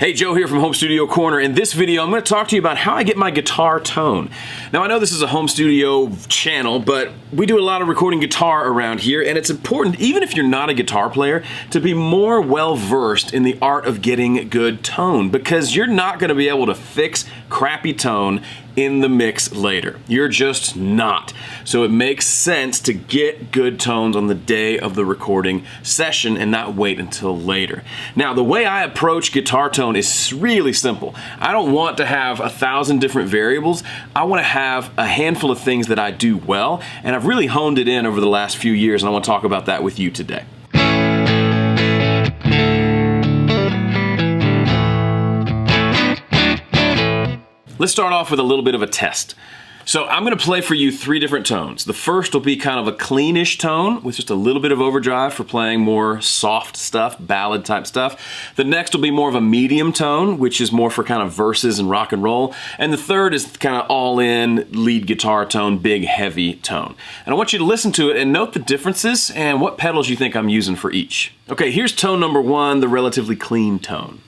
Hey, Joe here from Home Studio Corner. In this video, I'm going to talk to you about how I get my guitar tone. Now, I know this is a home studio channel, but we do a lot of recording guitar around here, and it's important, even if you're not a guitar player, to be more well-versed in the art of getting good tone, because you're not going to be able to fix crappy tone in the mix later. You're just not. So it makes sense to get good tones on the day of the recording session and not wait until later. Now, the way I approach guitar tone is really simple. I don't want to have 1,000 different variables. I want to have a handful of things that I do well, and I've really honed it in over the last few years, and I want to talk about that with you today. Let's start off with a little bit of a test. So I'm going to play for you 3 different tones. The first will be kind of a cleanish tone with just a little bit of overdrive for playing more soft stuff, ballad type stuff. The next will be more of a medium tone, which is more for kind of verses and rock and roll. And the third is kind of all in lead guitar tone, big heavy tone. And I want you to listen to it and note the differences and what pedals you think I'm using for each. Okay, here's tone number 1, the relatively clean tone.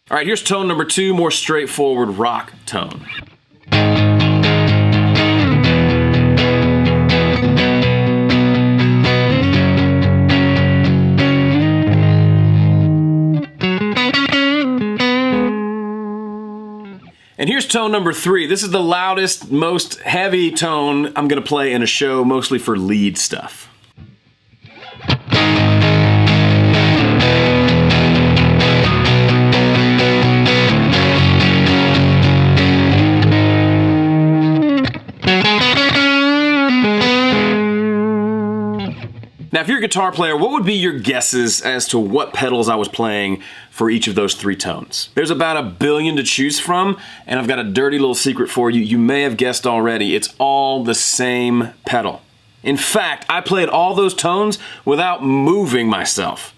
All right, here's tone number 2, more straightforward rock tone. And here's tone number 3. This is the loudest, most heavy tone I'm gonna play in a show, mostly for lead stuff. Now, if you're a guitar player, what would be your guesses as to what pedals I was playing for each of those 3 tones? There's about a billion to choose from, and I've got a dirty little secret for you. You may have guessed already, it's all the same pedal. In fact, I played all those tones without moving myself.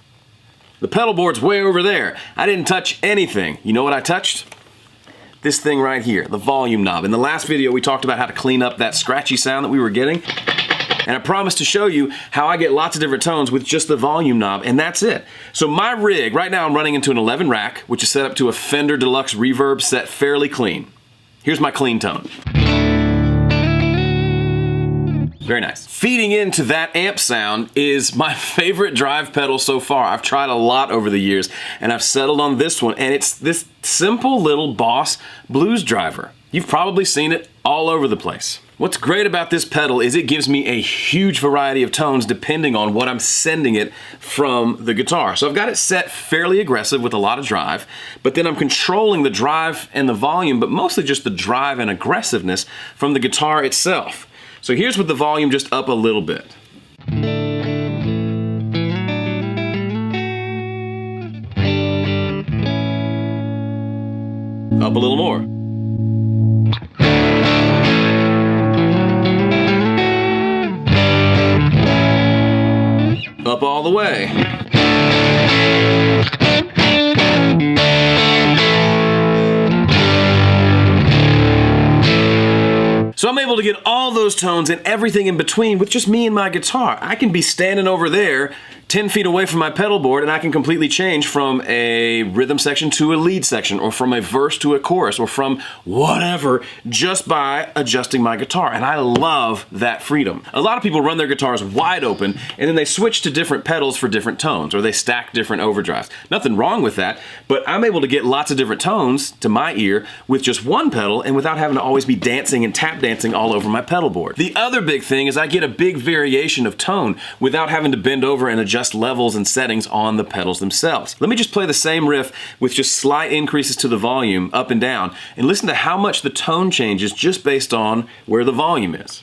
The pedal board's way over there. I didn't touch anything. You know what I touched? This thing right here, the volume knob. In the last video, we talked about how to clean up that scratchy sound that we were getting. And I promised to show you how I get lots of different tones with just the volume knob, and that's it. So my rig, right now I'm running into an 11 rack, which is set up to a Fender Deluxe reverb set fairly clean. Here's my clean tone. Very nice. Feeding into that amp sound is my favorite drive pedal so far. I've tried a lot over the years, and I've settled on this one, and it's this simple little Boss blues driver. You've probably seen it all over the place. What's great about this pedal is it gives me a huge variety of tones depending on what I'm sending it from the guitar. So I've got it set fairly aggressive with a lot of drive, but then I'm controlling the drive and the volume, but mostly just the drive and aggressiveness from the guitar itself. So here's with the volume just up a little bit. Up a little more. Up all the way. So I'm able to get all those tones and everything in between with just me and my guitar. I can be standing over there 10 feet away from my pedal board, and I can completely change from a rhythm section to a lead section, or from a verse to a chorus, or from whatever, just by adjusting my guitar. And I love that freedom. A lot of people run their guitars wide open, and then they switch to different pedals for different tones, or they stack different overdrives. Nothing wrong with that, but I'm able to get lots of different tones to my ear with just one pedal, and without having to always be dancing and tap dancing all over my pedal board. The other big thing is I get a big variation of tone without having to bend over and adjust levels and settings on the pedals themselves. Let me just play the same riff with just slight increases to the volume up and down, and listen to how much the tone changes just based on where the volume is.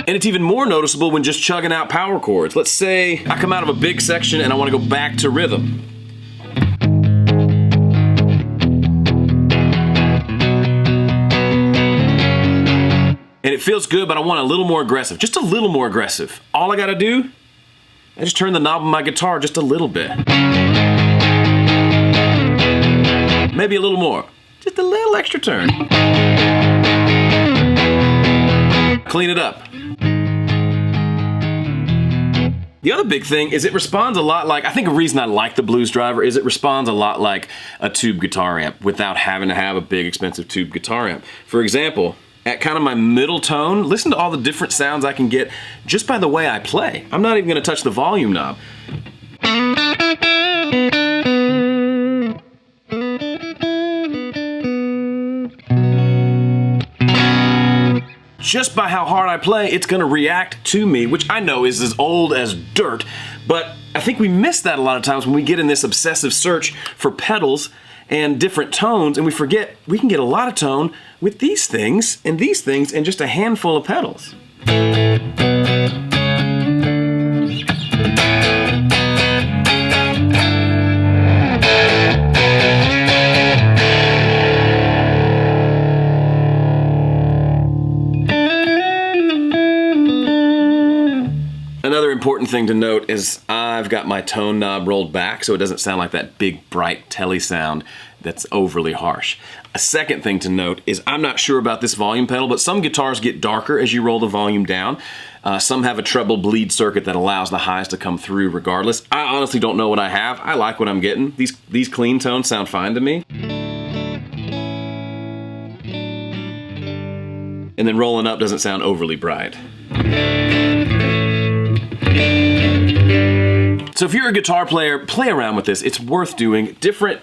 And it's even more noticeable when just chugging out power chords. Let's say I come out of a big section and I want to go back to rhythm. And it feels good, but I want a little more aggressive. Just a little more aggressive. All I gotta do, I just turn the knob on my guitar just a little bit. Maybe a little more. Just a little extra turn. Clean it up. The other big thing is it responds a lot like, I think a reason I like the Blues Driver is it responds a lot like a tube guitar amp without having to have a big expensive tube guitar amp. For example, at kind of my middle tone, listen to all the different sounds I can get just by the way I play. I'm not even gonna touch the volume knob. Just by how hard I play, it's gonna react to me, which I know is as old as dirt, but I think we miss that a lot of times when we get in this obsessive search for pedals and different tones, and we forget we can get a lot of tone with these things and just a handful of pedals. Another important thing to note is I've got my tone knob rolled back so it doesn't sound like that big, bright telly sound that's overly harsh. A second thing to note is I'm not sure about this volume pedal, but some guitars get darker as you roll the volume down. Some have a treble bleed circuit that allows the highs to come through regardless. I honestly don't know what I have. I like what I'm getting. These clean tones sound fine to me. And then rolling up doesn't sound overly bright. So if you're a guitar player, play around with this. It's worth doing. Different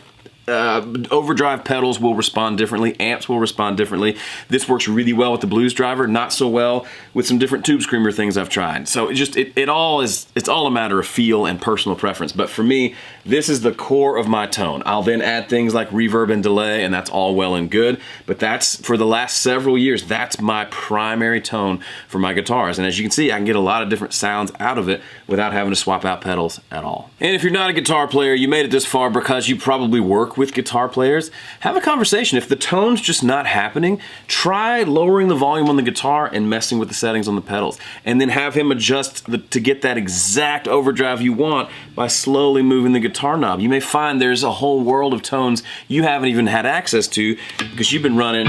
overdrive pedals will respond differently. Amps will respond differently. This works really well with the Blues Driver, not so well with some different Tube Screamer things I've tried. So it's all a matter of feel and personal preference. But for me, this is the core of my tone. I'll then add things like reverb and delay, and that's all well and good. But that's, for the last several years, that's my primary tone for my guitars. And as you can see, I can get a lot of different sounds out of it without having to swap out pedals at all. And if you're not a guitar player, you made it this far because you probably work with guitar players. Have a conversation. If the tone's just not happening, try lowering the volume on the guitar and messing with the settings on the pedals. And then have him adjust to get that exact overdrive you want by slowly moving the guitar knob. You may find there's a whole world of tones you haven't even had access to because you've been running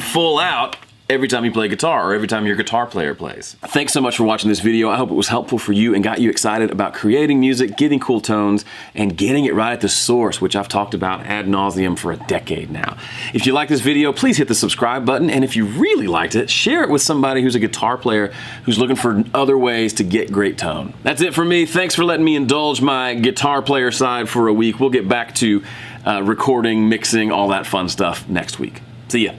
full out every time you play guitar or every time your guitar player plays. Thanks so much for watching this video. I hope it was helpful for you and got you excited about creating music, getting cool tones, and getting it right at the source, which I've talked about ad nauseum for a decade now. If you like this video, please hit the subscribe button, and if you really liked it, share it with somebody who's a guitar player who's looking for other ways to get great tone. That's it for me. Thanks for letting me indulge my guitar player side for a week. We'll get back to recording, mixing, all that fun stuff next week. See ya.